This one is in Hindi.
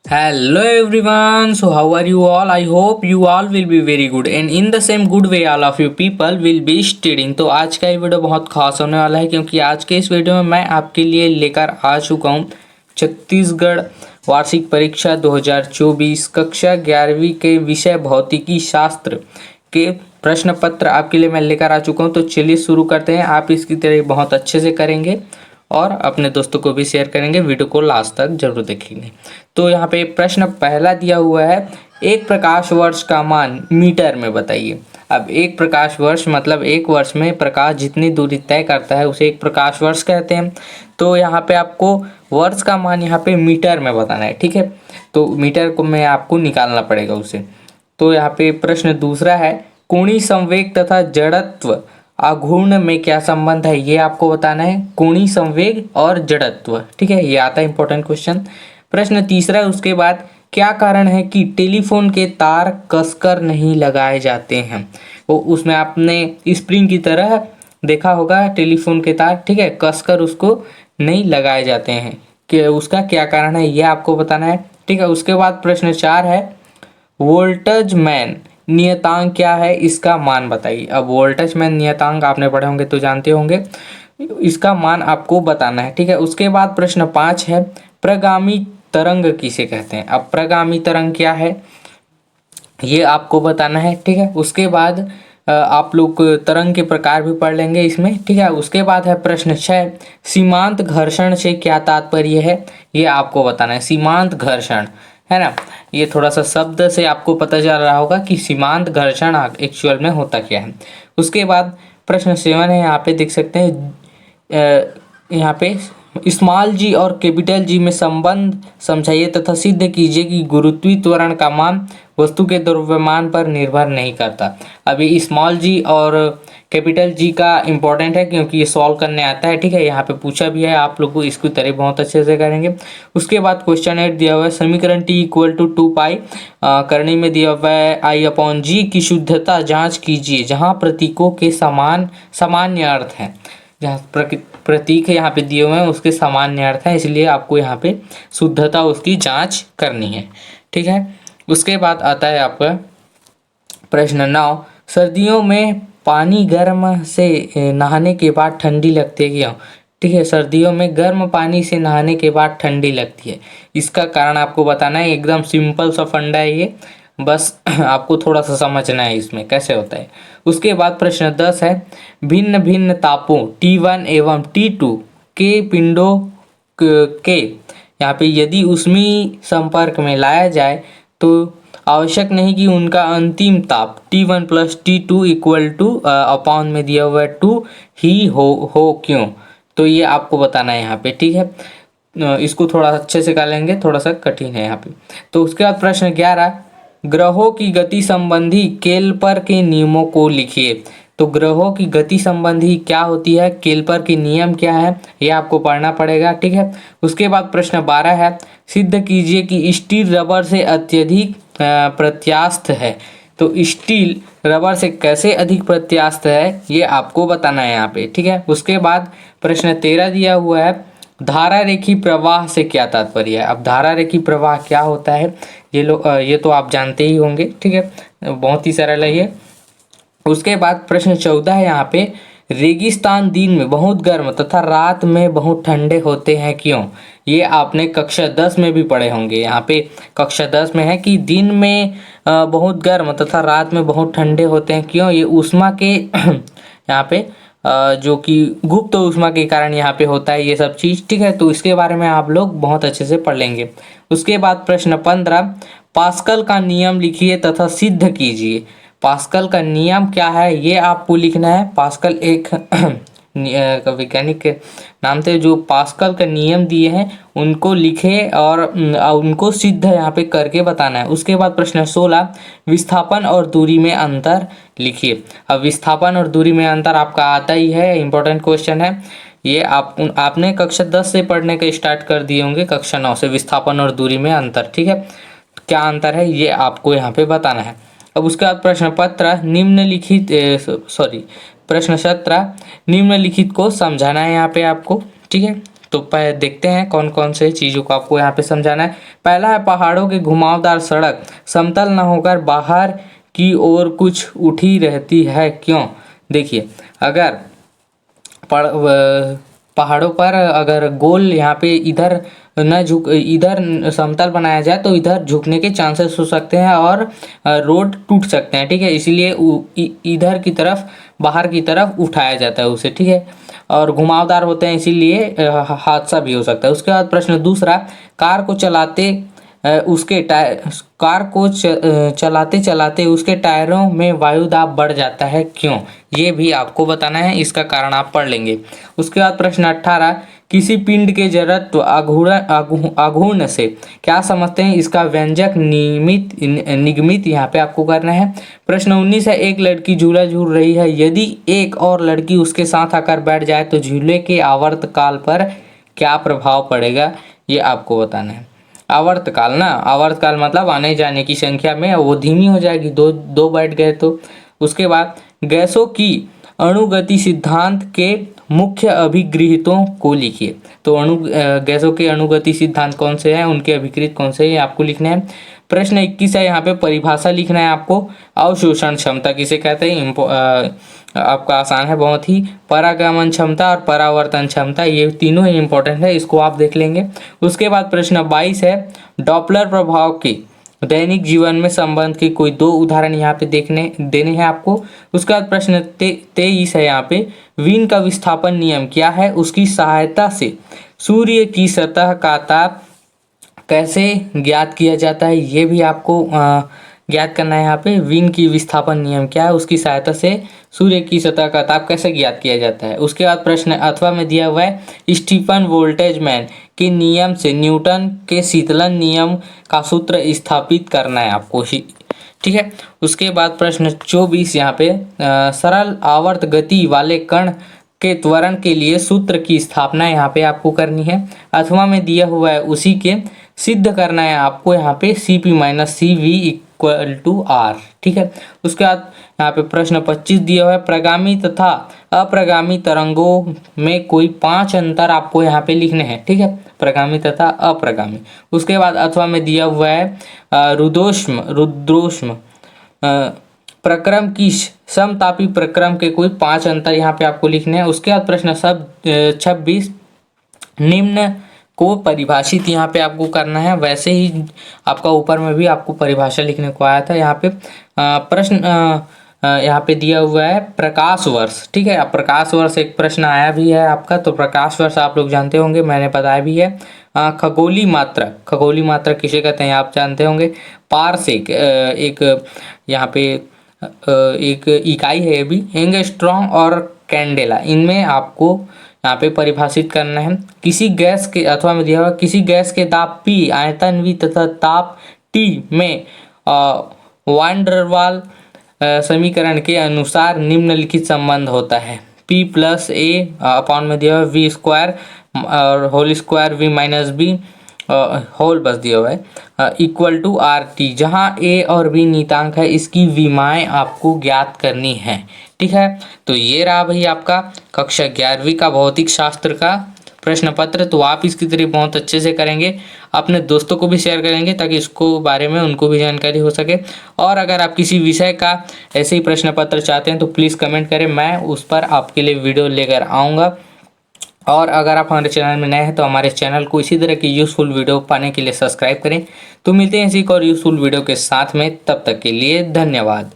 Hello everyone, so how are you all? I hope you all will be very good and in the same good way all of you people will be studying। तो आज का ये वीडियो बहुत खास होने वाला है क्योंकि आज के इस वीडियो में मैं आपके लिए लेकर आ चुका हूँ छत्तीसगढ़ वार्षिक परीक्षा 2024 कक्षा 11वीं के विषय भौतिकी शास्त्र के प्रश्न पत्र आपके लिए मैं लेकर आ चुका हूँ। तो चलिए शुरू करते हैं। आप इसकी तैयारी बहुत अच्छे से करेंगे और अपने दोस्तों को भी शेयर करेंगे। वीडियो को लास्ट तक जरूर देखेंगे। तो यहाँ पे प्रश्न पहला दिया हुआ है, एक प्रकाश वर्ष का मान मीटर में बताइए। अब एक प्रकाश वर्ष मतलब एक वर्ष में प्रकाश जितनी दूरी तय करता है उसे एक प्रकाश वर्ष कहते हैं। तो यहाँ पे आपको वर्ष का मान यहाँ पे मीटर में बताना है, ठीक है। तो मीटर को में आपको निकालना पड़ेगा उसे। तो यहाँ पे प्रश्न दूसरा है, कोणीय संवेग तथा जड़त्व आघूर्ण में क्या संबंध है, ये आपको बताना है। कोणीय संवेग और जड़त्व, ठीक है, ये आता है इंपॉर्टेंट क्वेश्चन। प्रश्न तीसरा है, उसके बाद क्या कारण है कि टेलीफोन के तार कसकर नहीं लगाए जाते हैं। वो उसमें आपने स्प्रिंग की तरह देखा होगा टेलीफोन के तार, ठीक है, कसकर उसको नहीं लगाए जाते हैं, कि उसका क्या कारण है ये आपको बताना है, ठीक है। उसके बाद प्रश्न 4 है, वोल्टेज मैन नियतांक क्या है, इसका मान बताइए। अब वोल्टेज मैन नियतांक आपने पढ़े होंगे तो जानते होंगे, इसका मान आपको बताना है, ठीक है। उसके बाद प्रश्न 5 है, प्रगामी तरंग किसे कहते हैं। अब प्रगामी तरंग क्या है ये आपको बताना है, ठीक है। उसके बाद आप लोग तरंग के प्रकार भी पढ़ लेंगे इसमें, ठीक है। उसके बाद है प्रश्न 6, सीमांत घर्षण से क्या तात्पर्य है, ये आपको बताना है। सीमांत घर्षण है ना, ये थोड़ा सा शब्द से आपको पता चल रहा होगा कि सीमांत घर्षण एक्चुअल में होता क्या है। उसके बाद प्रश्न 7 है, यहाँ पे देख सकते हैं, यहाँ पे स्मॉल जी और कैपिटल जी में संबंध समझाइए तथा सिद्ध कीजिए कि गुरुत्वीय त्वरण का मान वस्तु के द्रव्यमान पर निर्भर नहीं करता। अभी स्मॉल जी और कैपिटल जी का इम्पोर्टेंट है क्योंकि ये सॉल्व करने आता है, ठीक है। यहाँ पे पूछा भी है, आप लोग को इसकी तरह बहुत अच्छे से करेंगे। उसके बाद क्वेश्चन 8 दिया हुआ है, समीकरण टी इक्वल टू 2 पाई करने में दिया हुआ है I/G की शुद्धता जांच कीजिए जहाँ प्रतीकों के सामान्य अर्थ हैं। जहाँ प्रतीक यहाँ पे दिए हुए हैं उसके सामान्य अर्थ है, इसलिए आपको यहाँ पे शुद्धता उसकी जांच करनी है, ठीक है। उसके बाद आता है आपका प्रश्न 9, सर्दियों में पानी गर्म से नहाने के बाद ठंडी लगती है क्यों, ठीक है। सर्दियों में गर्म पानी से नहाने के बाद ठंडी लगती है, इसका कारण आपको बताना है। एकदम सिंपल सा फंडा है ये, बस आपको थोड़ा सा समझना है इसमें कैसे होता है। उसके बाद प्रश्न 10 है, भिन्न भिन्न तापों T1 एवं T2 के पिंडों के यहाँ पे यदि ऊष्मीय संपर्क में लाया जाए तो आवश्यक नहीं कि उनका अंतिम ताप T1 plus T2 equal two upon में दिया हुआ है 2 ही हो क्यों, तो ये आपको बताना है यहाँ पे, ठीक है। इसको थोड़ा अच्छे से कर लेंगे, थोड़ा सा कठिन है यहाँ पे। तो उसके बाद प्रश्न 11, ग्रहों की गति संबंधी केल्पर के नियमों को लिखिए। तो ग्रहों की गति संबंधी क्या होती है, केल्पर के नियम क्या है, ये आपको पढ़ना पड़ेगा, ठीक है। उसके बाद प्रश्न 12 है, सिद्ध कीजिए कि स्टील रबर से अत्यधिक प्रत्यास्थ है। तो स्टील रबर से कैसे अधिक प्रत्यास्थ है ये आपको बताना है यहाँ पे, ठीक है। उसके बाद प्रश्न 13 दिया हुआ है, धारा रेखी प्रवाह से क्या तात्पर्य है। अब धारा रेखी प्रवाह क्या होता है ये तो आप जानते ही होंगे, ठीक है, बहुत ही सरल है ये। उसके बाद प्रश्न 14 है, यहाँ पे रेगिस्तान दिन में बहुत गर्म तथा रात में बहुत ठंडे होते हैं क्यों, ये आपने कक्षा 10 में भी पढ़े होंगे। यहाँ पे कक्षा 10 में है कि दिन में बहुत गर्म तथा रात में बहुत ठंडे होते हैं क्यों, ये ऊष्मा के यहाँ पे जो कि गुप्त ऊष्मा के कारण यहाँ पे होता है ये सब चीज़, ठीक है। तो इसके बारे में आप लोग बहुत अच्छे से पढ़ लेंगे। उसके बाद प्रश्न 15, पास्कल का नियम लिखिए तथा सिद्ध कीजिए। पास्कल का नियम क्या है ये आपको लिखना है। पास्कल एक वैज्ञानिक के नाम से जो पास्कल का नियम दिए हैं उनको लिखे और उनको सिद्ध यहाँ पे करके बताना है। उसके बाद प्रश्न 16, विस्थापन और दूरी में अंतर लिखिए। अब विस्थापन और दूरी में अंतर आपका आता ही है, इंपॉर्टेंट क्वेश्चन है ये। आपने कक्षा 10 से पढ़ने का स्टार्ट कर दिए होंगे, कक्षा 9 से विस्थापन और दूरी में अंतर, ठीक है। क्या अंतर है ये आपको यहाँ पे बताना है। अब उसके बाद प्रश्न 17, प्रश्न 17 निम्नलिखित को समझाना है यहाँ पे आपको, ठीक है। तो देखते हैं कौन कौन से चीज़ों को आपको यहाँ पे समझाना है। पहला है पहाड़ों की घुमावदार सड़क समतल न होकर बाहर की ओर कुछ उठी रहती है, क्यों? देखिए, अगर पहाड़ों पर अगर गोल यहाँ पे इधर न झुक इधर समतल बनाया जाए तो इधर झुकने के चांसेस हो सकते हैं और रोड टूट सकते हैं, ठीक है। इसीलिए इधर की तरफ बाहर की तरफ उठाया जाता है उसे, ठीक है। और घुमावदार होते हैं इसीलिए हादसा भी हो सकता है। उसके बाद प्रश्न दूसरा, कार को चलाते उसके टायर कार को चलाते चलाते उसके टायरों में वायु दाब बढ़ जाता है, क्यों? ये भी आपको बताना है, इसका कारण आप पढ़ लेंगे। उसके बाद प्रश्न 18, किसी पिंड के जड़त्व आघूर्ण से क्या समझते हैं? इसका व्यंजक निगमित यहाँ पे आपको करना है। प्रश्न 19 है, एक लड़की झूला झूल रही है, यदि एक और लड़की उसके साथ आकर बैठ जाए तो झूले के आवर्तकाल पर क्या प्रभाव पड़ेगा? ये आपको बताना है। आवर्तकाल ना, आवर्तकाल मतलब आने जाने की संख्या में वो धीमी हो जाएगी, दो बैठ गए तो। उसके बाद गैसों की अणुगति सिद्धांत के मुख्य अभिगृहितों को लिखिए। तो गैसों के अणुगति सिद्धांत कौन से हैं, उनके अभिकृत कौन से हैं, आपको लिखने हैं। प्रश्न 21 है, यहाँ पे परिभाषा लिखना है आपको। अवशोषण क्षमता किसे कहते हैं? आपका आसान है बहुत ही। परागमन क्षमता और परावर्तन क्षमता, ये तीनों ही इंपॉर्टेंट है, इसको आप देख लेंगे। उसके बाद प्रश्न 22 है, डॉपलर प्रभाव के दैनिक जीवन में संबंध के कोई दो उदाहरण यहाँ पे देने हैं आपको। उसके बाद प्रश्न 23 है, यहाँ पे वीन का विस्थापन नियम क्या है? उसकी सहायता से सूर्य की सतह का ताप कैसे ज्ञात किया जाता है, ये भी आपको ज्ञात करना है। यहाँ पे वीन की विस्थापन नियम क्या है, उसकी सहायता से सूर्य की सतह का ताप कैसे ज्ञात किया जाता है। उसके बाद प्रश्न अथवा में दिया हुआ है, स्टीफन वोल्टेजमैन के नियम से न्यूटन के शीतलन नियम का सूत्र स्थापित करना है आपको, ठीक है। उसके बाद प्रश्न 24 यहाँ पे सरल आवर्त गति वाले कण के त्वरण के लिए सूत्र की स्थापना यहाँ पे आपको करनी है। अथवा में दिया हुआ है उसी के सिद्ध करना है आपको यहाँ पे Cp minus CV equal to R, ठीक है। उसके बाद यहाँ पे प्रश्न 25 दिया हुआ है, प्रगामी तथा अप्रगामी तरंगों में कोई 5 अंतर आपको यहाँ पे लिखने हैं, ठीक है, प्रगामी तथा अप्रगामी। उसके बाद अथवा में दिया हुआ है रुद्रोष्म प्रक्रम की समतापी प्रक्रम के कोई 5 अंतर यहाँ पे आपको लिखने हैं। उसके बाद प्रश्न 26, निम्न को परिभाषित यहाँ पे आपको करना है। वैसे ही आपका ऊपर में भी आपको परिभाषा लिखने को आया था। यहाँ पे प्रश्न यहाँ पे दिया हुआ है प्रकाश वर्ष, ठीक है। अब प्रकाश वर्ष एक प्रश्न आया भी है आपका, तो प्रकाश वर्ष आप लोग जानते होंगे, मैंने बताया भी है। खगोली मात्रा किसे कहते हैं आप जानते होंगे। पारसेक एक यहाँ पे एक इकाई है, ये भी। एंगस्ट्रॉम और कैंडेला, इनमें आपको यहाँ पे परिभाषित करना है। किसी गैस के अथवा में दिया हुआ, किसी गैस के दाब P, आयतन V तथा ताप T में वांडरवाल समीकरण के अनुसार निम्नलिखित संबंध होता है। P प्लस A अपॉन में दिया हुआ V स्क्वायर और whole square V minus B whole बस दिया हुआ है इक्वल टू RT, जहाँ A और B नियतांक है, इसकी विमाएँ आपको ज्ञात करनी है, ठीक है। तो ये रहा भाई आपका कक्षा 11वीं का भौतिक शास्त्र का प्रश्न पत्र। तो आप इसकी तरह बहुत अच्छे से करेंगे, अपने दोस्तों को भी शेयर करेंगे ताकि इसको बारे में उनको भी जानकारी हो सके। और अगर आप किसी विषय का ऐसे ही प्रश्न पत्र चाहते हैं तो प्लीज़ कमेंट करें, मैं उस पर आपके लिए वीडियो लेकर आऊँगा। और अगर आप हमारे चैनल में नए हैं तो हमारे चैनल को इसी तरह की यूज़फुल वीडियो पाने के लिए सब्सक्राइब करें। तो मिलते हैं इसी और यूज़फुल वीडियो के साथ में, तब तक के लिए धन्यवाद।